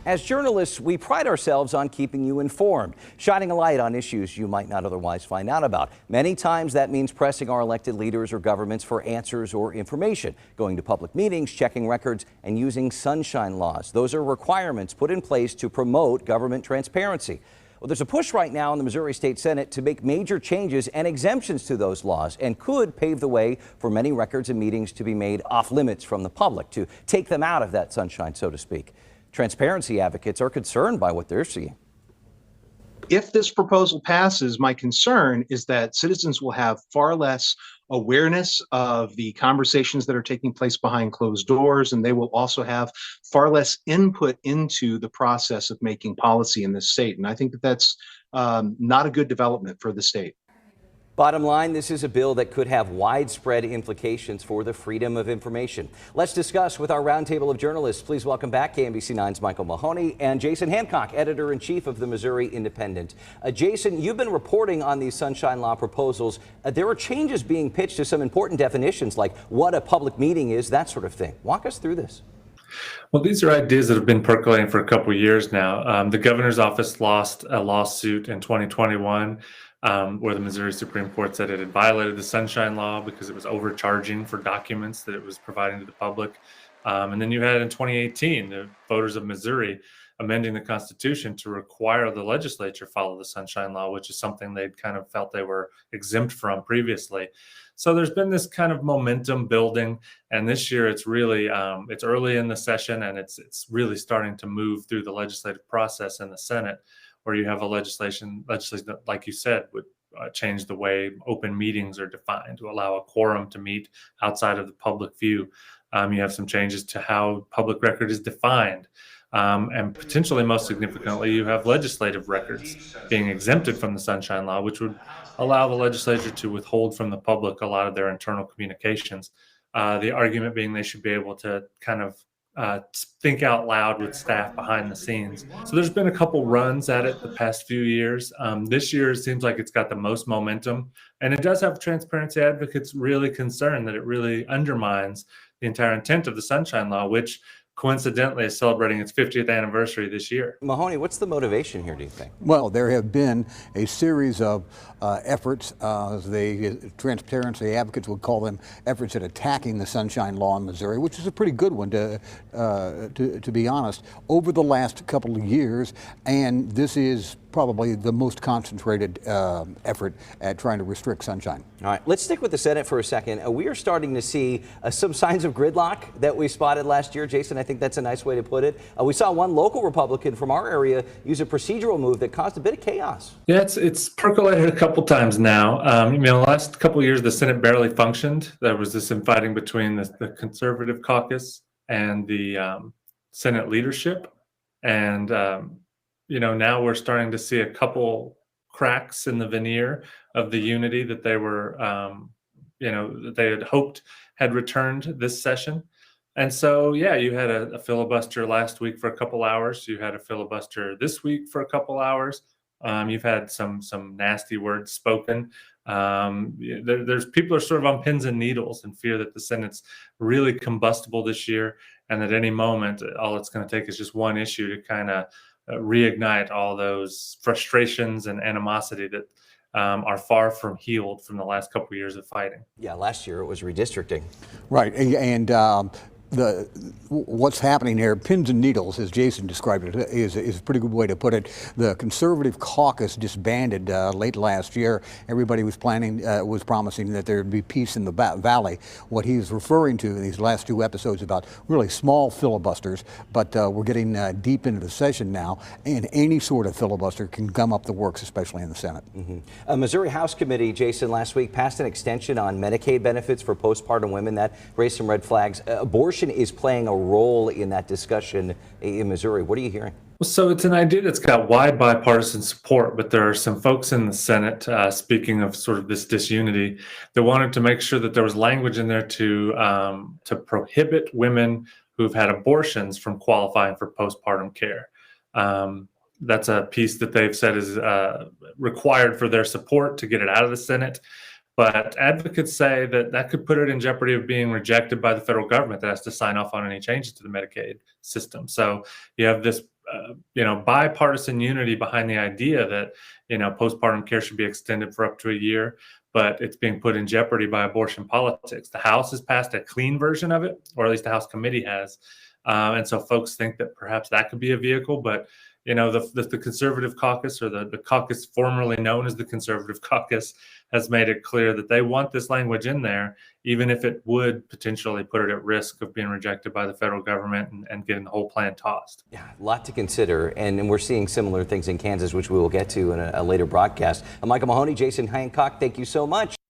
As journalists, we pride ourselves on keeping you informed, shining a light on issues you might not otherwise find out about. Many times that means pressing our elected leaders or governments for answers or information, going to public meetings, checking records, and using sunshine laws. Those are requirements put in place to promote government transparency. Well, there's a push right now in the Missouri State Senate to make major changes and exemptions to those laws, and could pave the way for many records and meetings to be made off limits from the public, to take them out of that sunshine, so to speak. Transparency advocates are concerned by what they're seeing. If this proposal passes, my concern is that citizens will have far less awareness of the conversations that are taking place behind closed doors, and they will also have far less input into the process of making policy in this state. And I think that that's not a good development for the state. Bottom line, this is a bill that could have widespread implications for the freedom of information. Let's discuss with our roundtable of journalists. Please welcome back KMBC 9's Michael Mahoney and Jason Hancock, editor-in-chief of the Missouri Independent. Jason, you've been reporting on these sunshine law proposals. There are changes being pitched to some important definitions, like what a public meeting is, that sort of thing. Walk us through this. Well, these are ideas that have been percolating for a couple of years now. The governor's office lost a lawsuit in 2021 where the Missouri Supreme Court said it had violated the Sunshine Law because it was overcharging for documents that it was providing to the public. And then you had in 2018, the voters of Missouri amending the Constitution to require the legislature follow the Sunshine Law, which is something they'd kind of felt they were exempt from previously. So there's been this kind of momentum building, and this year it's really it's early in the session, and it's really starting to move through the legislative process in the Senate, where you have a legislation that, like you said, would change the way open meetings are defined to allow a quorum to meet outside of the public view. You have some changes to how public record is defined. And potentially most significantly, you have legislative records being exempted from the Sunshine Law, which would allow the legislature to withhold from the public a lot of their internal communications. The argument being they should be able to kind of think out loud with staff behind the scenes. So there's been a couple runs at it the past few years. This year it seems like it's got the most momentum, and it does have transparency advocates really concerned that it really undermines the entire intent of the Sunshine Law, which coincidentally is celebrating its 50th anniversary this year. Mahoney, what's the motivation here, do you think? Well, there have been a series of efforts, the transparency advocates would call them efforts at attacking the Sunshine Law in Missouri, which is a pretty good one to be honest, over the last couple of years, and this is probably the most concentrated effort at trying to restrict sunshine. All right, let's stick with the Senate for a second. We are starting to see some signs of gridlock that we spotted last year. Jason, I think that's a nice way to put it. We saw one local Republican from our area use a procedural move that caused a bit of chaos. Yeah, it's percolated a couple times now. The last couple of years, the Senate barely functioned. There was this infighting between the conservative caucus and the Senate leadership. And now we're starting to see a couple cracks in the veneer of the unity that they were, that they had hoped had returned this session. And so, yeah, you had a filibuster last week for a couple hours. You had a filibuster this week for a couple hours. You've had some nasty words spoken. There's people are sort of on pins and needles in fear that the Senate's really combustible this year, and at any moment, all it's going to take is just one issue to kind of reignite all those frustrations and animosity that are far from healed from the last couple of years of fighting. Yeah, last year it was redistricting. Right, and what's happening here, pins and needles, as Jason described it, is a pretty good way to put it. The conservative caucus disbanded late last year. Everybody was promising that there would be peace in the valley. What he was referring to in these last two episodes about really small filibusters, but we're getting deep into the session now, and any sort of filibuster can gum up the works, especially in the Senate. Mm-hmm. A Missouri House committee, Jason, last week passed an extension on Medicaid benefits for postpartum women that raised some red flags. Abortion is playing a role in that discussion in Missouri. What are you hearing? So it's an idea that's got wide bipartisan support, but there are some folks in the Senate, speaking of sort of this disunity, that wanted to make sure that there was language in there to prohibit women who've had abortions from qualifying for postpartum care. That's a piece that they've said is required for their support to get it out of the Senate. But advocates say that that could put it in jeopardy of being rejected by the federal government that has to sign off on any changes to the Medicaid system. So you have this bipartisan unity behind the idea that, postpartum care should be extended for up to a year, but it's being put in jeopardy by abortion politics. The House has passed a clean version of it, or at least the House committee has. And so folks think that perhaps that could be a vehicle, but the conservative caucus, or the caucus formerly known as the conservative caucus, has made it clear that they want this language in there, even if it would potentially put it at risk of being rejected by the federal government and getting the whole plan tossed. Yeah, a lot to consider, and we're seeing similar things in Kansas, which we will get to in a later broadcast. Michael Mahoney, Jason Hancock, thank you so much.